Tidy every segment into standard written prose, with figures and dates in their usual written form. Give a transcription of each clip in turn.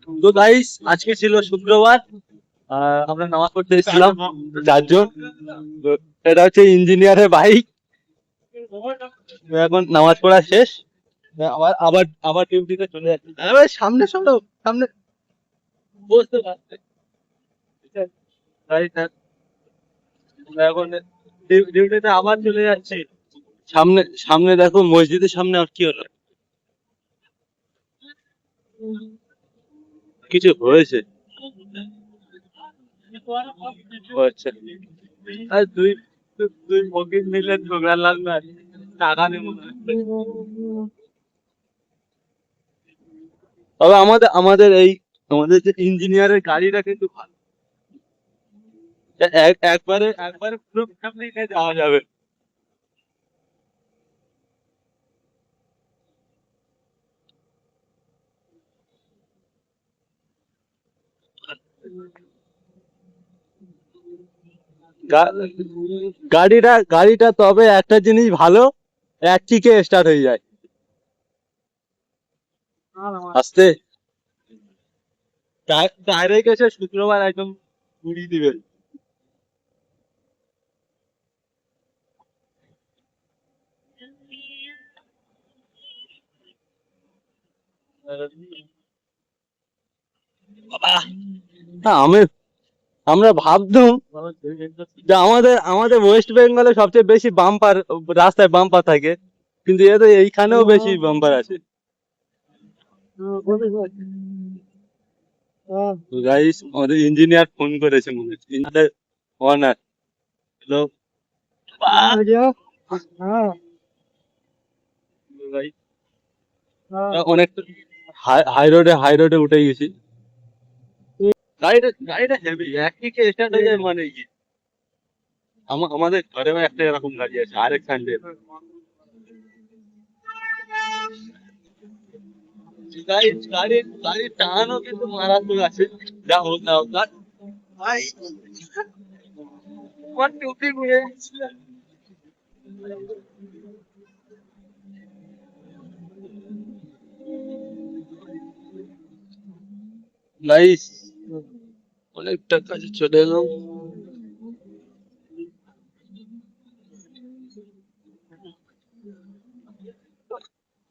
তো গাইস আজকে ছিল শুক্রবার, আমরা নামাজ পড়তে এসেছিলাম 4 জন। তো এটা হচ্ছে ইঞ্জিনিয়ারের বাইক। এখন নামাজ পড়া শেষ, আবার আবার আবার ডিউটিতে চলে যাচ্ছে। আরে সামনে সরো, সামনে বসতে পারছে। তাই না? আমরা এখন ডিউটিতে আবার চলে যাচ্ছি। সামনে সামনে দেখো, মসজিদের সামনে আর কি হলো, কিছু হয়েছে। ও আচ্ছা। আর দুই দুই ফকির মিলে ঝগড়া লাগবে আর টাকা নেবো না। তবে আমাদের আমাদের এই আমাদের যে ইঞ্জিনিয়ারের গাড়িটা কিন্তু ভালো। একবারে একবারে পুরো ফ্যামিলি নিয়ে যাওয়া যাবে। গা- গাড়িটা তবে একটা জিনিস ভালো, এক কিকে স্টার্ট হয়ে যায় আস্তে। ডাইরেক্ট এসে শুক্রবার একদম ঘুরিয়ে দিবে। বাবা, না আমরা ভাবতাম যে আমাদের আমাদের ওয়েস্ট বেঙ্গলে সবচেয়ে বেশি বাম্পার, রাস্তায় বাম্পার থাকে, কিন্তু এ তো এইখানেও বেশি বাম্পার আছে। গাইস আমাদের ইঞ্জিনিয়ার ফোন করেছে মনে হচ্ছে, ইঞ্জিনিয়ার ওনার। হ্যালো ভাই, অনেকটা হাই রোডে উঠে গেছি। গাড়িটা হেভি, এক কিকে স্টার্ট হয়ে যায় মানে কি। আমাদের ঘরেও একটা এরকম গাড়ি আছে, আরেক সানডে। গাড়ির টানও কিন্তু মারাত্মক আছে, যা হোক না হোক না। ভাই আমার টুপি ঘুরে যাচ্ছে। গাইস অনেকটা কাছে চলে এলাম।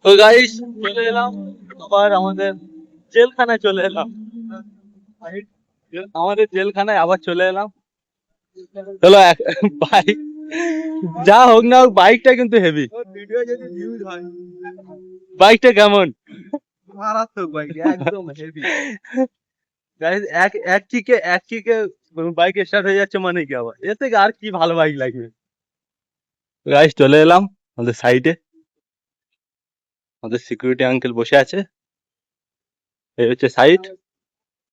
তো গাইস চলে এলাম আবার আমাদের জেলখানায় চলে এলাম। আমাদের জেলখানায় আবার চলে এলাম। চলো বাইক, যা হোক না হোক বাইকটা কিন্তু হেভি। ভিডিও যদি ভিউজ হয়, বাইকটা কেমন? মারাত্মক বাইক, একদম হেভি। গাইস এক কিকে বাইক স্টার্ট হয়ে যাচ্ছে মানে কি, আবার এর থেকে আর কি ভালো বাইক লাগবে। গাইস চলে এলাম আমাদের সাইডে, আমাদের সিকিউরিটি আঙ্কেল বসে আছে, এই হচ্ছে সাইড।